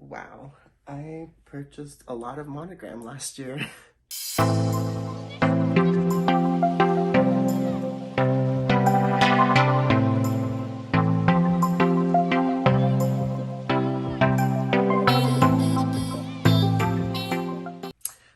Wow, I purchased a lot of Monogram last year.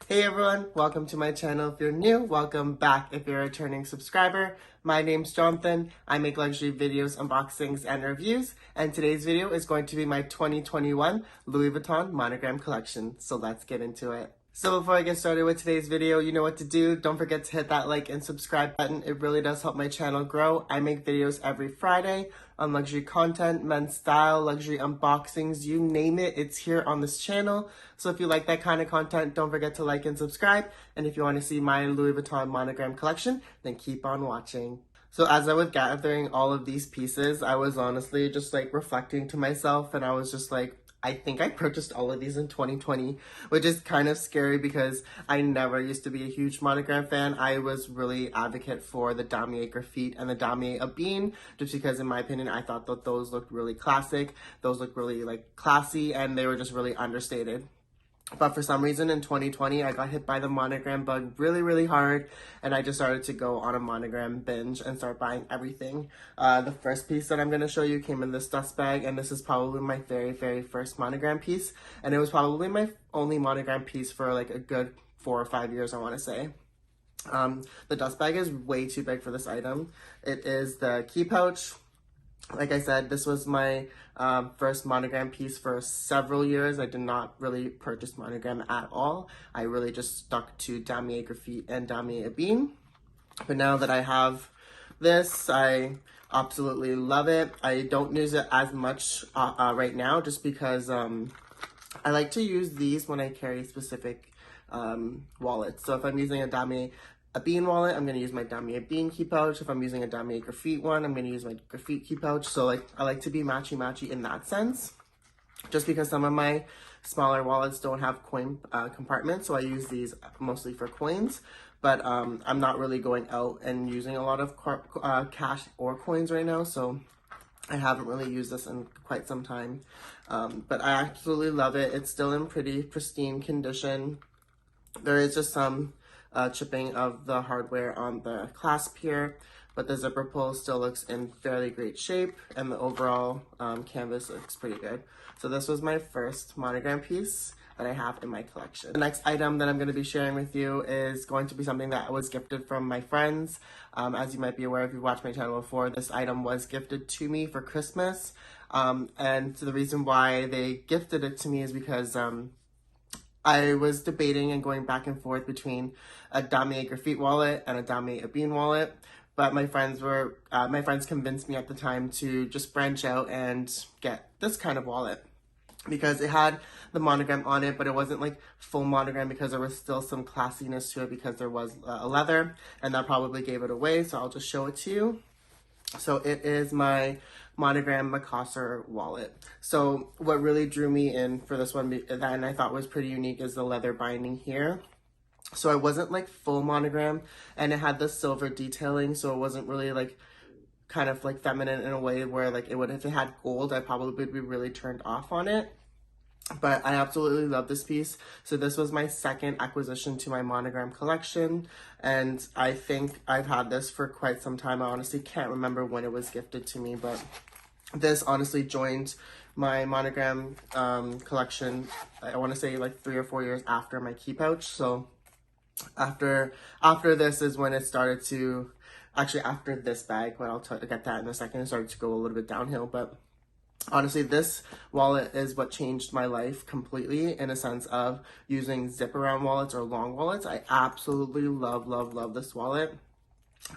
Hey everyone, welcome to my channel. If you're new, welcome back if you're a returning subscriber. My name's Jonathan. I make luxury videos, unboxings, and reviews, and today's video is going to be my 2021 Louis Vuitton Monogram Collection. So let's get into it. So before I get started with today's video, you know what to do. Don't forget to hit that like and subscribe button. It really does help my channel grow. I make videos every Friday on luxury content, men's style, luxury unboxings, you name it, it's here on this channel. So if you like that kind of content, don't forget to like and subscribe. And if you want to see my Louis Vuitton Monogram collection, then keep on watching. So as I was gathering all of these pieces, I was honestly just like reflecting to myself, and I was just like, I think I purchased all of these in 2020, which is kind of scary because I never used to be a huge Monogram fan. I was really advocate for the Damier Graphite and the Damier Ebene, just because in my opinion, I thought that those looked really classic. Those looked really like classy, and they were just really understated. But for some reason in 2020, I got hit by the monogram bug really hard, and I just started to go on a monogram binge and start buying everything. The first piece that I'm going to show you came in this dust bag, and this is probably my very first monogram piece, and it was probably my only monogram piece for like a good 4 or 5 years, I want to say. The dust bag is way too big for this item. It is the key pouch. Like I said, this was my first monogram piece for several years. I did not really purchase monogram at all. I really just stuck to Damier Graphite and Damier Ebene. But now that I have this, I absolutely love it. I don't use it as much right now just because I like to use these when I carry specific wallets. So if I'm using a Damier Ebene wallet, I'm going to use my Damier Ebene key pouch. If I'm using a Damier Graphite one, I'm going to use my Graphite key pouch. So like I like to be matchy in that sense, just because some of my smaller wallets don't have coin compartments, so I use these mostly for coins. But I'm not really going out and using a lot of cash or coins right now, so I haven't really used this in quite some time. But I absolutely love it. It's still in pretty pristine condition. There is just some chipping of the hardware on the clasp here, but the zipper pull still looks in fairly great shape, and the overall canvas looks pretty good. So this was my first monogram piece that I have in my collection. The next item that I'm going to be sharing with you is going to be something that was gifted from my friends. As you might be aware if you've watched my channel before, this item was gifted to me for Christmas, and the reason why they gifted it to me is because I was debating and going back and forth between a Damier Graphite wallet and a Damier Ebene wallet, but my friends convinced me at the time to just branch out and get this kind of wallet because it had the monogram on it, but it wasn't like full monogram because there was still some classiness to it because there was a leather, and that probably gave it away, so I'll just show it to you. So it is my monogram Macassar wallet. So what really drew me in for this one, and I thought was pretty unique, is the leather binding here. So it wasn't like full monogram, and it had the silver detailing, so it wasn't really like kind of like feminine in a way where like it would, if it had gold, I probably would be really turned off on it. But I absolutely love this piece. So this was my second acquisition to my monogram collection, and I think I've had this for quite some time. I honestly can't remember when it was gifted to me, but this honestly joined my monogram collection, I want to say like 3 or 4 years after my key pouch. So after this is when it started to, actually after this bag, but I'll get that in a second, it started to go a little bit downhill. But honestly, this wallet is what changed my life completely in a sense of using zip around wallets or long wallets. I absolutely love this wallet.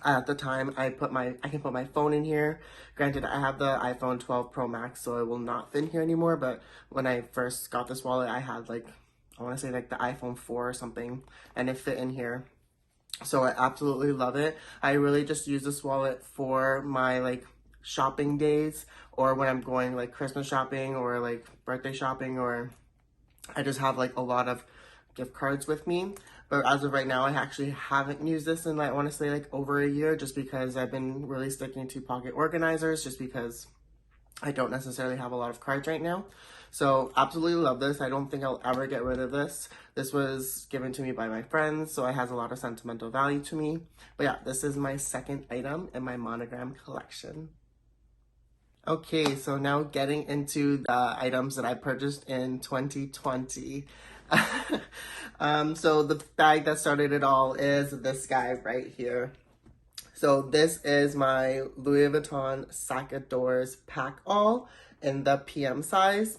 At the time, I can put my phone in here. Granted, I have the iPhone 12 Pro Max, so it will not fit in here anymore. But when I first got this wallet, I had like, I want to say like the iPhone 4 or something, and it fit in here. So I absolutely love it. I really just use this wallet for my like shopping days, or when I'm going like Christmas shopping or like birthday shopping, or I just have like a lot of gift cards with me. But as of right now, I actually haven't used this in, I want to say like over a year, just because I've been really sticking to pocket organizers, just because I don't necessarily have a lot of cards right now. So absolutely love this. I don't think I'll ever get rid of this. This was given to me by my friends, so it has a lot of sentimental value to me. But yeah, this is my second item in my monogram collection. Okay, so now getting into the items that I purchased in 2020. So the bag that started it all is this guy right here. So this is my Louis Vuitton Sac Adores Pack All in the PM size.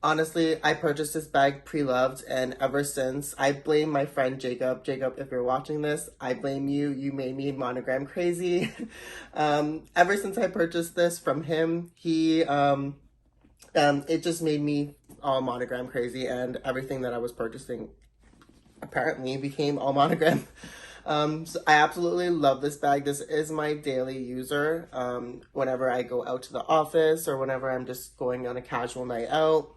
Honestly, I purchased this bag pre-loved, and ever since, I blame my friend Jacob. Jacob, if you're watching this, I blame you. You made me monogram crazy. Ever since I purchased this from him, it just made me all monogram crazy, and everything that I was purchasing apparently became all monogram. So I absolutely love this bag. This is my daily user. Whenever I go out to the office or whenever I'm just going on a casual night out,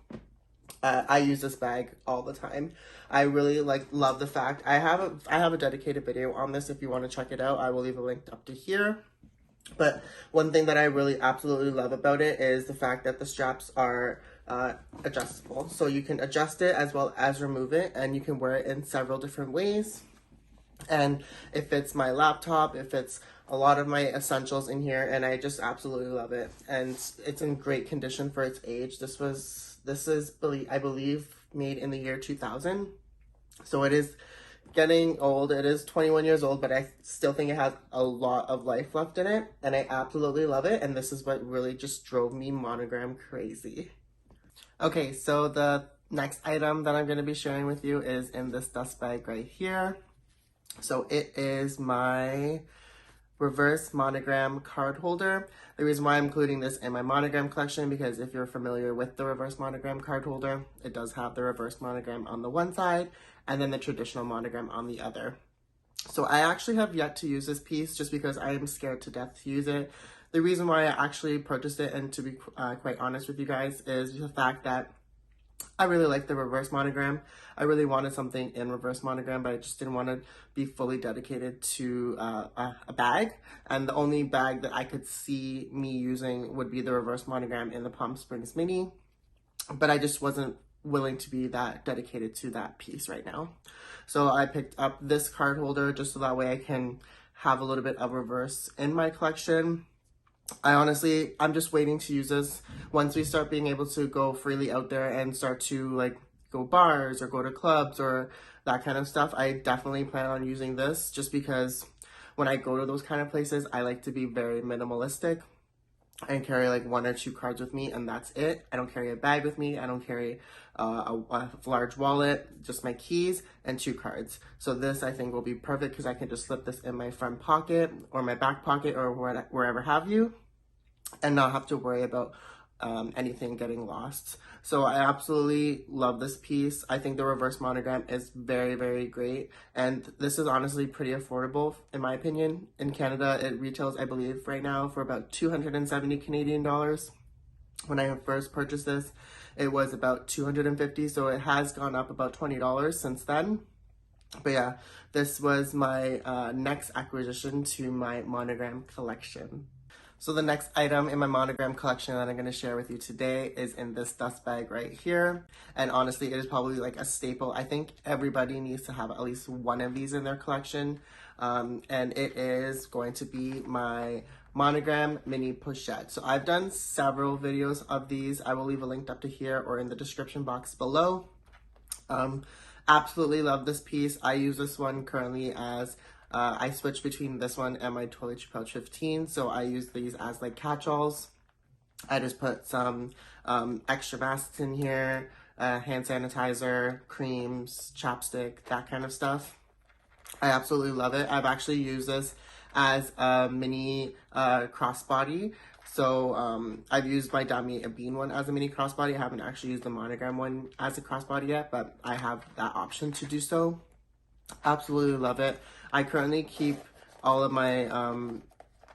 I use this bag all the time. I really love the fact I have a dedicated video on this. If you want to check it out, I will leave a link up to here. But one thing that I really absolutely love about it is the fact that the straps are adjustable. So you can adjust it as well as remove it, and you can wear it in several different ways. And it fits my laptop, it fits a lot of my essentials in here, and I just absolutely love it. And it's in great condition for its age. This is, I believe, made in the year 2000. So it is getting old. It is 21 years old, but I still think it has a lot of life left in it, and I absolutely love it. And this is what really just drove me monogram crazy. Okay, so the next item that I'm going to be sharing with you is in this dust bag right here. So it is my reverse monogram card holder. The reason why I'm including this in my monogram collection, because if you're familiar with the reverse monogram card holder, it does have the reverse monogram on the one side and then the traditional monogram on the other. So I actually have yet to use this piece just because I am scared to death to use it. The reason why I actually purchased it, and to be quite honest with you guys, is the fact that I really like the reverse monogram. I really wanted something in reverse monogram, but I just didn't want to be fully dedicated to a bag. And the only bag that I could see me using would be the reverse monogram in the Palm Springs Mini. But I just wasn't willing to be that dedicated to that piece right now. So I picked up this card holder just so that way I can have a little bit of reverse in my collection. I'm just waiting to use this once we start being able to go freely out there and start to go bars or go to clubs or that kind of stuff. I definitely plan on using this just because when I go to those kind of places, I like to be very minimalistic. I carry one or two cards with me and that's it. I don't carry a bag with me. I don't carry a large wallet, just my keys and two cards. So this I think will be perfect because I can just slip this in my front pocket or my back pocket or wherever have you, and not have to worry about anything getting lost. So I absolutely love this piece. I think the reverse monogram is very, very great. And this is honestly pretty affordable in my opinion. In Canada, it retails, I believe, right now for about 270 Canadian dollars. When I first purchased this, it was about 250. So it has gone up about $20 since then. But yeah, this was my next acquisition to my monogram collection. So the next item in my monogram collection that I'm going to share with you today is in this dust bag right here. And honestly, it is probably a staple. I think everybody needs to have at least one of these in their collection. And it is going to be my monogram mini pochette. So I've done several videos of these. I will leave a link up to here or in the description box below. Absolutely love this piece. I use this one currently as I switch between this one and my Toiletry Pouch 15, so I use these as catch-alls. I just put some extra masks in here, hand sanitizer, creams, chapstick, that kind of stuff. I absolutely love it. I've actually used this as a mini crossbody. So I've used my Damier Ebene one as a mini crossbody. I haven't actually used the monogram one as a crossbody yet, but I have that option to do so. Absolutely love it. I currently keep all of my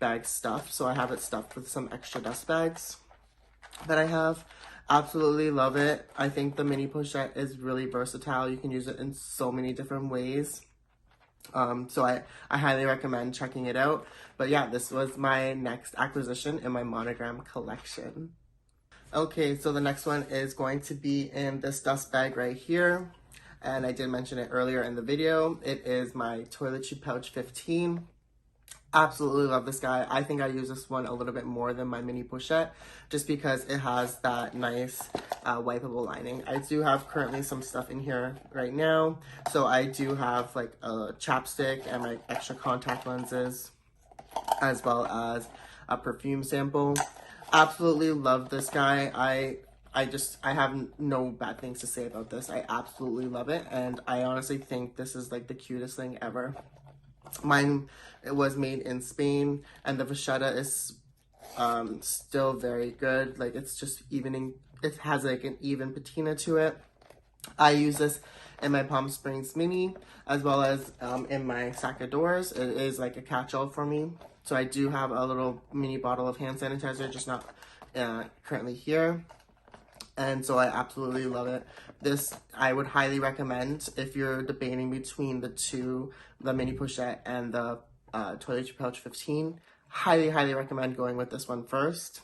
bag stuffed, so I have it stuffed with some extra dust bags that I have. Absolutely love it. I think the mini pochette is really versatile. You can use it in so many different ways. So I highly recommend checking it out. But yeah, this was my next acquisition in my monogram collection. Okay, so the next one is going to be in this dust bag right here. And I did mention it earlier in the video. It is my Toiletry Pouch 15. Absolutely love this guy. I think I use this one a little bit more than my mini pochette just because it has that nice wipeable lining. I do have currently some stuff in here right now. So I do have like a chapstick and my extra contact lenses, as well as a perfume sample. Absolutely love this guy. I have no bad things to say about this. I absolutely love it, and I honestly think this is like the cutest thing ever. Mine, it was made in Spain, and the vachetta is still very good. Like, it's just evening, it has like an even patina to it. I use this in my Palm Springs mini, as well as in my Sacadors. It is like a catch-all for me. So I do have a little mini bottle of hand sanitizer, just not currently here. And so I absolutely love it. This, I would highly recommend if you're debating between the two, the mini pochette and the Toiletry Pouch 15. Highly, highly recommend going with this one first.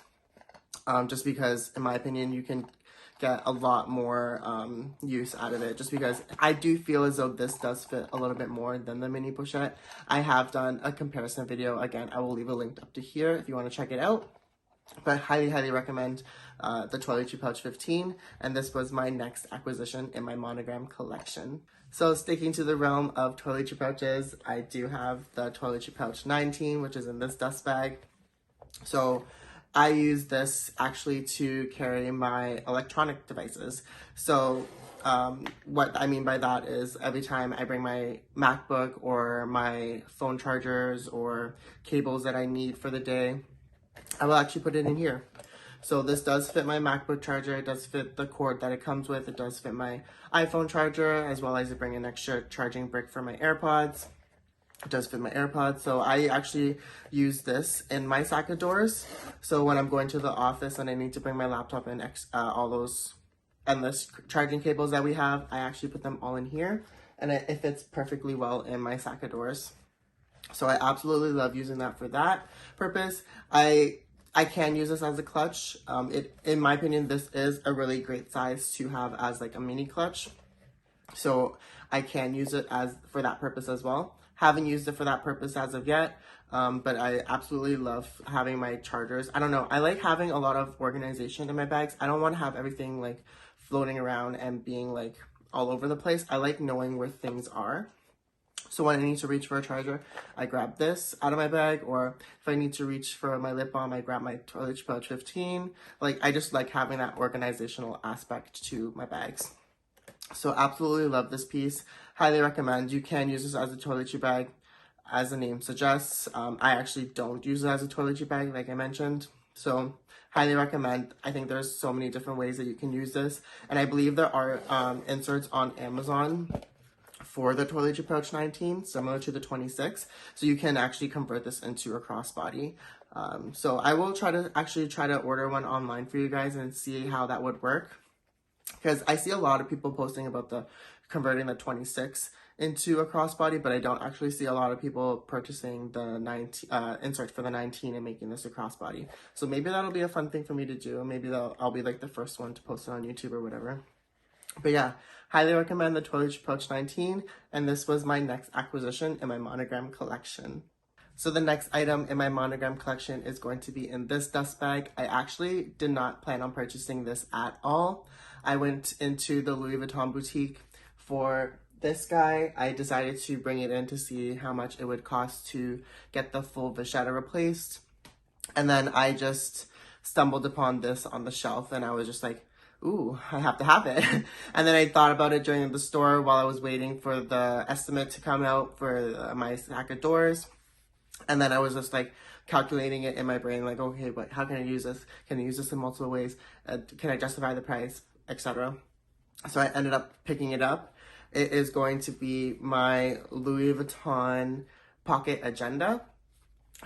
Just because, in my opinion, you can get a lot more use out of it, just because I do feel as though this does fit a little bit more than the mini pochette. I have done a comparison video. Again, I will leave a link up to here if you want to check it out. But I highly, highly recommend the Toiletry Pouch 15, and this was my next acquisition in my Monogram collection. So sticking to the realm of toiletry pouches, I do have the Toiletry Pouch 19, which is in this dust bag. So I use this actually to carry my electronic devices. So what I mean by that is every time I bring my MacBook or my phone chargers or cables that I need for the day, I will actually put it in here. So this does fit my MacBook charger, it does fit the cord that it comes with, it does fit my iPhone charger, as well as I bring an extra charging brick for my AirPods. It does fit my AirPods, so I actually use this in my Sacadors. So when I'm going to the office and I need to bring my laptop and all those endless charging cables that we have, I actually put them all in here, and it fits perfectly well in my Sacadors. So I absolutely love using that for that purpose. I can use this as a clutch. In my opinion, this is a really great size to have as like a mini clutch. So I can use it as for that purpose as well. Haven't used it for that purpose as of yet, but I absolutely love having my chargers. I don't know, I like having a lot of organization in my bags. I don't want to have everything like floating around and being like all over the place. I like knowing where things are. So when I need to reach for a charger, I grab this out of my bag, or if I need to reach for my lip balm, I grab my Toiletry Pouch 15. Like, I just like having that organizational aspect to my bags. So absolutely love this piece. Highly recommend. You can use this as a toiletry bag, as the name suggests. I actually don't use it as a toiletry bag, like I mentioned. So highly recommend. I think there's so many different ways that you can use this. And I believe there are inserts on Amazon for the Toiletry Pouch 19, similar to the 26. So you can actually convert this into a crossbody. So I will try to order one online for you guys and see how that would work. Because I see a lot of people posting about converting the 26 into a crossbody, but I don't actually see a lot of people purchasing the 19 insert for the 19 and making this a crossbody. So maybe that'll be a fun thing for me to do. Maybe I'll be like the first one to post it on YouTube or whatever. But yeah, highly recommend the Toiletry Pouch 19, and this was my next acquisition in my Monogram collection. So the next item in my Monogram collection is going to be in this dust bag. I actually did not plan on purchasing this at all. I went into the Louis Vuitton boutique for this guy. I decided to bring it in to see how much it would cost to get the full vachetta replaced. And then I just stumbled upon this on the shelf, and I was just like, ooh, I have to have it. And then I thought about it during the store while I was waiting for the estimate to come out for my Sacadors. And then I was just like calculating it in my brain, like, okay, but how can I use this? Can I use this in multiple ways? Can I justify the price, etc.? So I ended up picking it up. It is going to be my Louis Vuitton Pocket Agenda.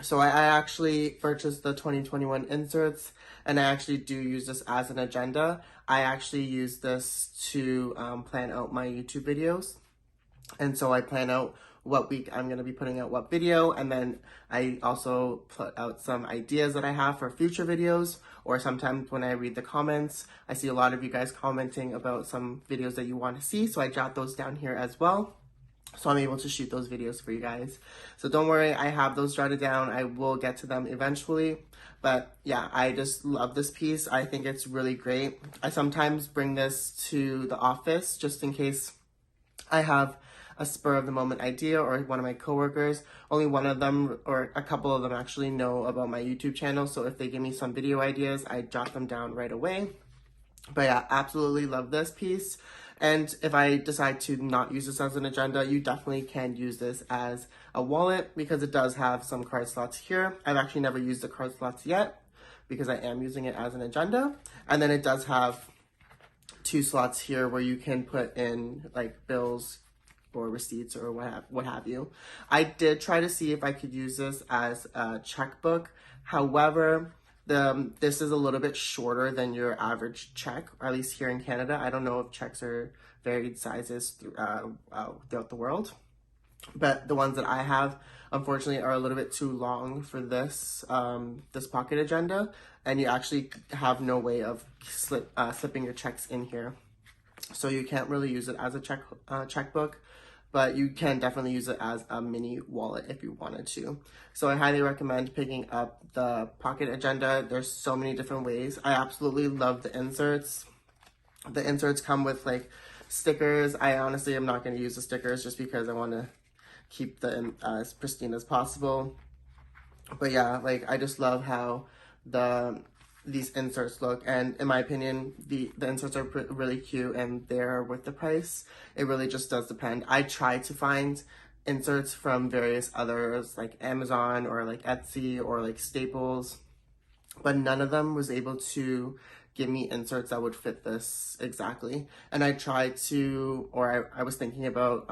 So I actually purchased the 2021 inserts, and I actually do use this as an agenda. I actually use this to plan out my YouTube videos. And so I plan out what week I'm going to be putting out what video, and then I also put out some ideas that I have for future videos, or sometimes when I read the comments, I see a lot of you guys commenting about some videos that you want to see, so I jot those down here as well. So I'm able to shoot those videos for you guys. So don't worry, I have those jotted down. I will get to them eventually. But yeah, I just love this piece. I think it's really great. I sometimes bring this to the office just in case I have a spur of the moment idea, or one of my coworkers, only one of them or a couple of them actually know about my YouTube channel. So if they give me some video ideas, I jot them down right away. But yeah, absolutely love this piece. And if I decide to not use this as an agenda, you definitely can use this as a wallet because it does have some card slots here. I've actually never used the card slots yet because I am using it as an agenda. And then it does have 2 slots here where you can put in like bills or receipts or what have you. I did try to see if I could use this as a checkbook. However, this is a little bit shorter than your average check, or at least here in Canada. I don't know if checks are varied sizes throughout the world, but the ones that I have, unfortunately, are a little bit too long for this this pocket agenda, and you actually have no way of slipping your checks in here. So you can't really use it as a checkbook, but you can definitely use it as a mini wallet if you wanted to. So I highly recommend picking up the pocket agenda. There's so many different ways. I absolutely love the inserts. The inserts come with like stickers. I honestly am not going to use the stickers just because I want to keep them as pristine as possible. But yeah, like I just love how these inserts look, and in my opinion the inserts are really cute and they're worth the price. It really just does depend. I try to find inserts from various others like Amazon or like Etsy or like Staples, but none of them was able to give me inserts that would fit this exactly. And I tried to, or I was thinking about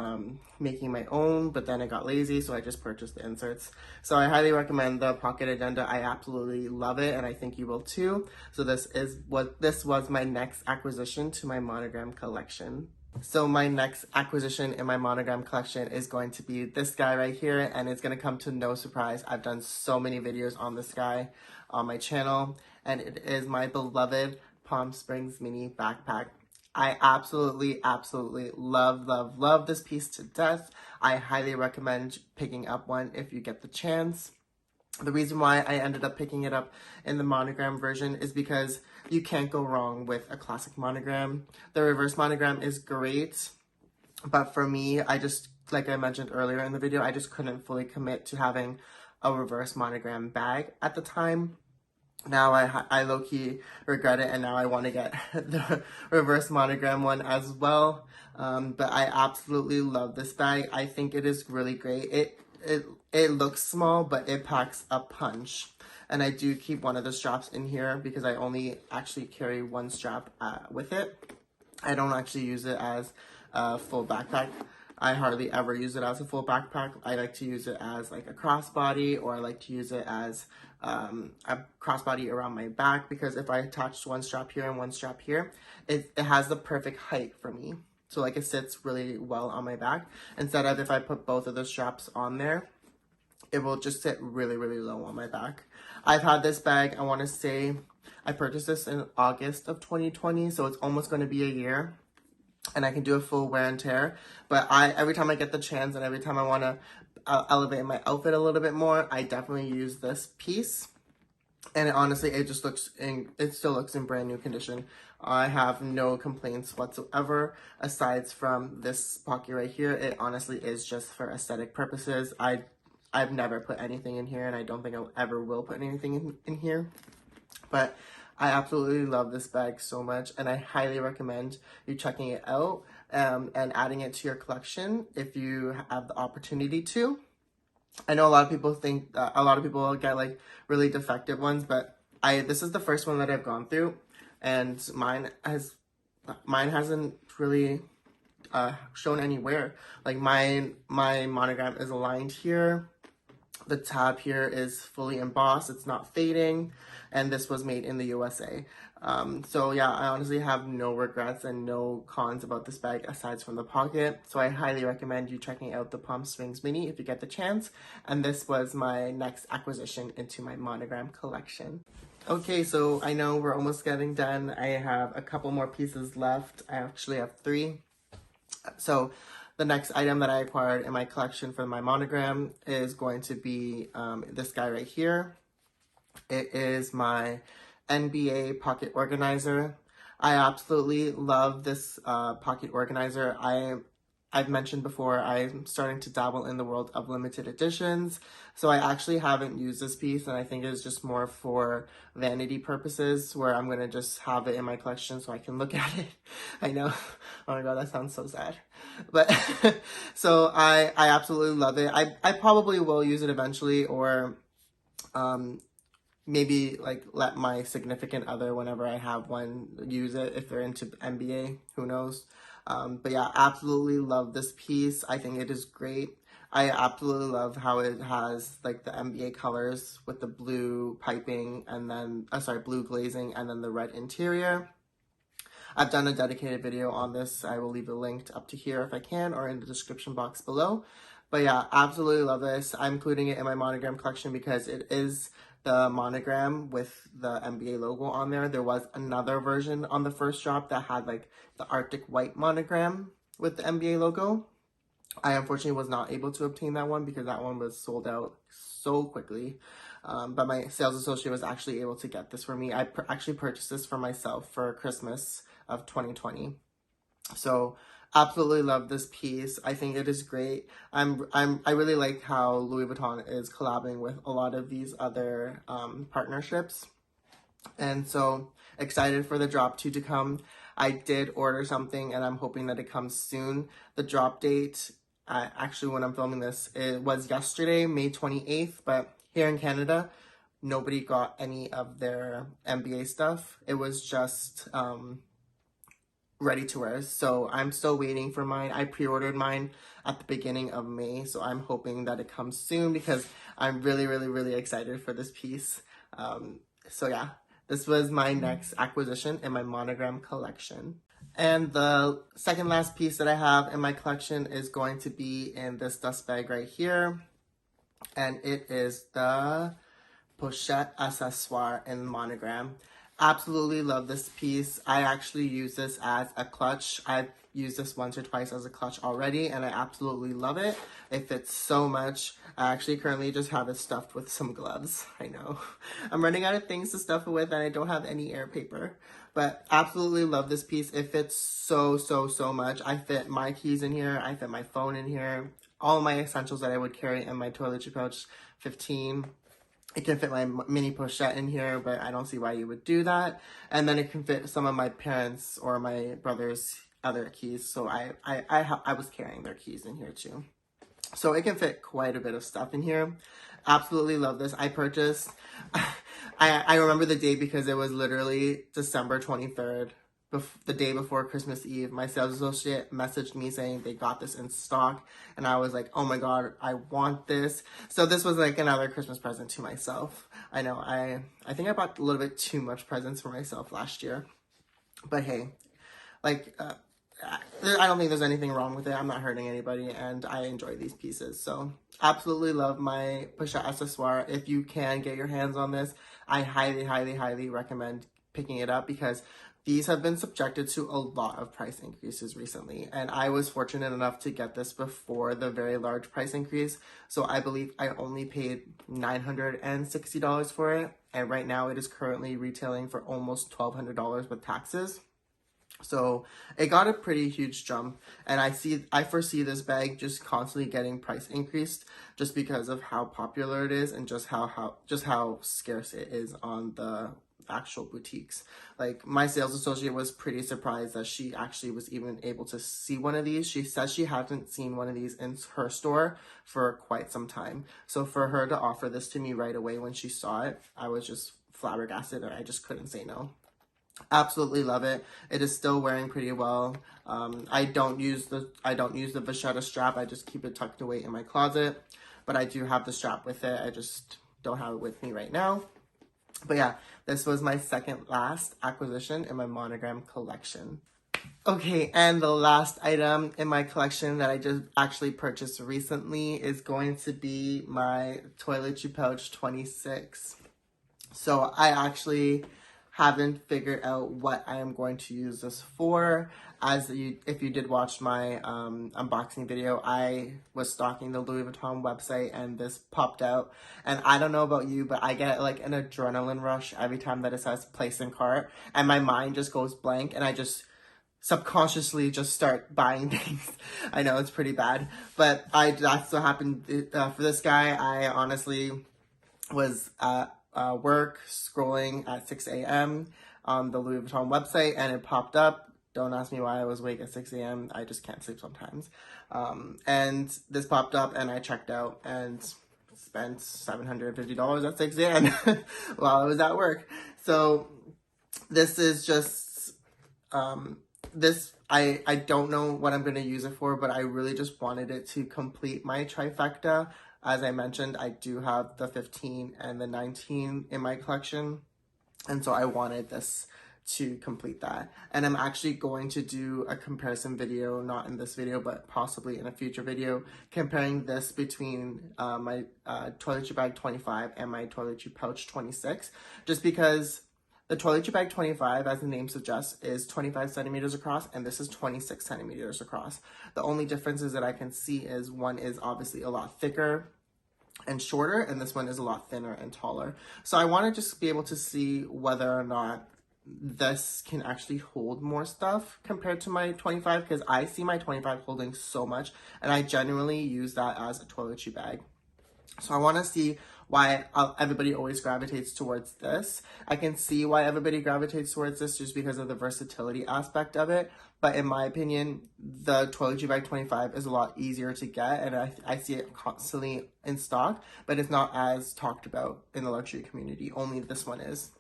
making my own, but then I got lazy, so I just purchased the inserts. So I highly recommend the pocket agenda. I absolutely love it, and I think you will too. So this was my next acquisition to my monogram collection. So my next acquisition in my monogram collection is going to be this guy right here, and it's going to come to no surprise. I've done so many videos on this guy on my channel, and it is my beloved Palm Springs mini backpack. I absolutely love this piece to death. I highly recommend picking up one if you get the chance. The reason why I ended up picking it up in the monogram version is because you can't go wrong with a classic monogram. The reverse monogram is great, but for me, I just, like I mentioned earlier in the video, I just couldn't fully commit to having a reverse monogram bag at the time. Now I low-key regret it, and now I want to get the reverse monogram one as well. But I absolutely love this bag. I think it is really great. It looks small, but it packs a punch. And I do keep one of the straps in here because I only actually carry one strap with it. I don't actually use it as a full backpack. I hardly ever use it as a full backpack. I like to use it as like a crossbody, or I like to use it as a crossbody around my back, because if I attach one strap here and one strap here, it has the perfect height for me. So like it sits really well on my back, instead of if I put both of the straps on there, it will just sit really low on my back. I've had this bag, I want to say, I purchased this in August of 2020, so it's almost going to be a year. And I can do a full wear and tear, but every time I get the chance and every time I want to elevate my outfit a little bit more, I definitely use this piece. And honestly, it still looks in brand new condition. I have no complaints whatsoever aside from this pocket right here. It honestly is just for aesthetic purposes. I've never put anything in here, and I don't think I ever will put anything in here. But I absolutely love this bag so much, and I highly recommend you checking it out and adding it to your collection if you have the opportunity to. I know a lot of people think a lot of people get like really defective ones, but this is the first one that I've gone through, and mine hasn't really shown any wear. Like my monogram is aligned here. The tab here is fully embossed. It's not fading. And this was made in the USA. So yeah, I honestly have no regrets and no cons about this bag aside from the pocket. So I highly recommend you checking out the Palm Springs Mini if you get the chance. And this was my next acquisition into my monogram collection. Okay, so I know we're almost getting done. I have a couple more pieces left. I actually have 3. So the next item that I acquired in my collection for my monogram is going to be this guy right here. It is my NBA pocket organizer. I absolutely love this pocket organizer. I've mentioned before, I'm starting to dabble in the world of limited editions. So I actually haven't used this piece, and I think it's just more for vanity purposes, where I'm going to just have it in my collection so I can look at it. I know. Oh my god, that sounds so sad. But so I absolutely love it. I probably will use it eventually, or maybe like let my significant other, whenever I have one, use it if they're into NBA, who knows. But yeah, absolutely love this piece. I think it is great. I absolutely love how it has like the NBA colors with the blue piping and then, blue glazing and then the red interior. I've done a dedicated video on this. I will leave it linked up to here if I can, or in the description box below. But yeah, absolutely love this. I'm including it in my monogram collection because it is the monogram with the NBA logo on there. There was another version on the first drop that had like the Arctic white monogram with the NBA logo. I unfortunately was not able to obtain that one because that one was sold out so quickly. But my sales associate was actually able to get this for me. I actually purchased this for myself for Christmas of 2020. So absolutely love this piece. I think it is great. I really like how Louis Vuitton is collabing with a lot of these other partnerships. And so excited for the drop 2 to come. I did order something and I'm hoping that it comes soon. The drop date, actually when I'm filming this, it was yesterday, May 28th, but here in Canada, nobody got any of their NBA stuff. It was just ready to wear. So I'm still waiting for mine. I pre-ordered mine at the beginning of May, so I'm hoping that it comes soon because I'm really excited for this piece. So yeah, this was my next acquisition in my monogram collection. And the second last piece that I have in my collection is going to be in this dust bag right here. And it is the Pochette Accessoire in monogram. Absolutely love this piece. I actually use this as a clutch. I've used this once or twice as a clutch already, and I absolutely love it. It fits so much. I actually currently just have it stuffed with some gloves. I know. I'm running out of things to stuff it with, and I don't have any air paper. But absolutely love this piece. It fits so much. I fit my keys in here. I fit my phone in here. All my essentials that I would carry in my toiletry pouch, 15. It can fit my mini pochette in here, but I don't see why you would do that. And then it can fit some of my parents' or my brother's other keys. So I was carrying their keys in here too. So it can fit quite a bit of stuff in here. Absolutely love this. I purchased, I remember the date because it was literally December 23rd. The day before Christmas Eve, my sales associate messaged me saying they got this in stock, and I was like, oh my god, I want this. So this was like another Christmas present to myself. I know, I think I bought a little bit too much presents for myself last year, but hey, like, I don't think there's anything wrong with it. I'm not hurting anybody, and I enjoy these pieces. So absolutely love my Pochette Accessoire. If you can get your hands on this, I highly recommend picking it up because these have been subjected to a lot of price increases recently, and I was fortunate enough to get this before the very large price increase. So I believe I only paid $960 for it, and right now it is currently retailing for almost $1,200 with taxes. So it got a pretty huge jump, and I foresee this bag just constantly getting price increased just because of how popular it is and just how scarce it is on the actual boutiques. Like, my sales associate was pretty surprised that she actually was even able to see one of these. She says she hasn't seen one of these in her store for quite some time. So for her to offer this to me right away when she saw it, I was just flabbergasted, and I just couldn't say no. Absolutely love it. It is still wearing pretty well. I don't use the vachetta strap. I just keep it tucked away in my closet, but I do have the strap with it. I just don't have it with me right now. But yeah, this was my second last acquisition in my monogram collection. Okay, and the last item in my collection that I just actually purchased recently is going to be my toiletry pouch 26. So I actually haven't figured out what I am going to use this for. If you did watch my unboxing video, I was stalking the Louis Vuitton website and this popped out. And I don't know about you, but I get like an adrenaline rush every time that it says place in cart. And my mind just goes blank and I just subconsciously just start buying things. I know it's pretty bad, but that's what happened for this guy. I honestly was at work scrolling at 6 a.m. on the Louis Vuitton website and it popped up. Don't ask me why I was awake at 6 a.m. I just can't sleep sometimes. And this popped up and I checked out and spent $750 at 6 a.m. while I was at work. So this is just, I don't know what I'm going to use it for, but I really just wanted it to complete my trifecta. As I mentioned, I do have the 15 and the 19 in my collection, and so I wanted this to complete that. And I'm actually going to do a comparison video, not in this video, but possibly in a future video, comparing this between my toiletry bag 25 and my toiletry pouch 26, just because the toiletry bag 25, as the name suggests, is 25 centimeters across, and this is 26 centimeters across. The only differences that I can see is one is obviously a lot thicker and shorter, and this one is a lot thinner and taller. So I want to just be able to see whether or not this can actually hold more stuff compared to my 25, because I see my 25 holding so much, and I genuinely use that as a toiletry bag. So I want to see why everybody always gravitates towards this. I can see why everybody gravitates towards this just because of the versatility aspect of it. But in my opinion, the toiletry bag 25 is a lot easier to get, and I see it constantly in stock, but it's not as talked about in the luxury community. Only this one is.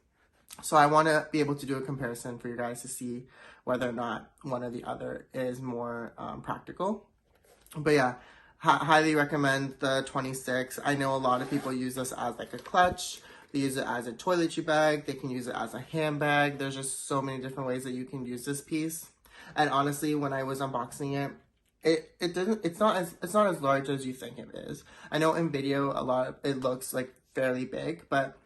So I want to be able to do a comparison for you guys to see whether or not one or the other is more practical. But yeah, highly recommend the 26. I know a lot of people use this as like a clutch. They use it as a toiletry bag. They can use it as a handbag. There's just so many different ways that you can use this piece. And honestly, when I was unboxing it, it's not as large as you think it is. I know in video it looks like fairly big, but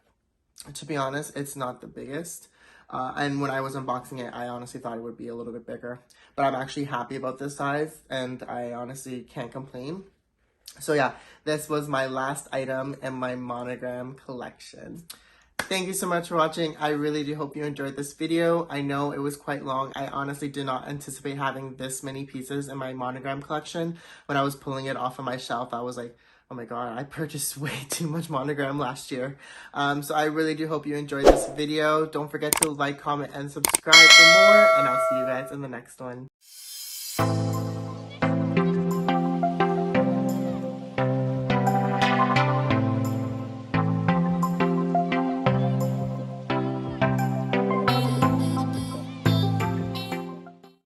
to be honest, it's not the biggest. And when I was unboxing it, I honestly thought it would be a little bit bigger. But I'm actually happy about this size, and I honestly can't complain. So yeah, this was my last item in my monogram collection. Thank you so much for watching. I really do hope you enjoyed this video. I know it was quite long. I honestly did not anticipate having this many pieces in my monogram collection. When I was pulling it off of my shelf, I was like, oh my god, I purchased way too much monogram last year. So I really do hope you enjoyed this video. Don't forget to like, comment, and subscribe for more, and I'll see you guys in the next one.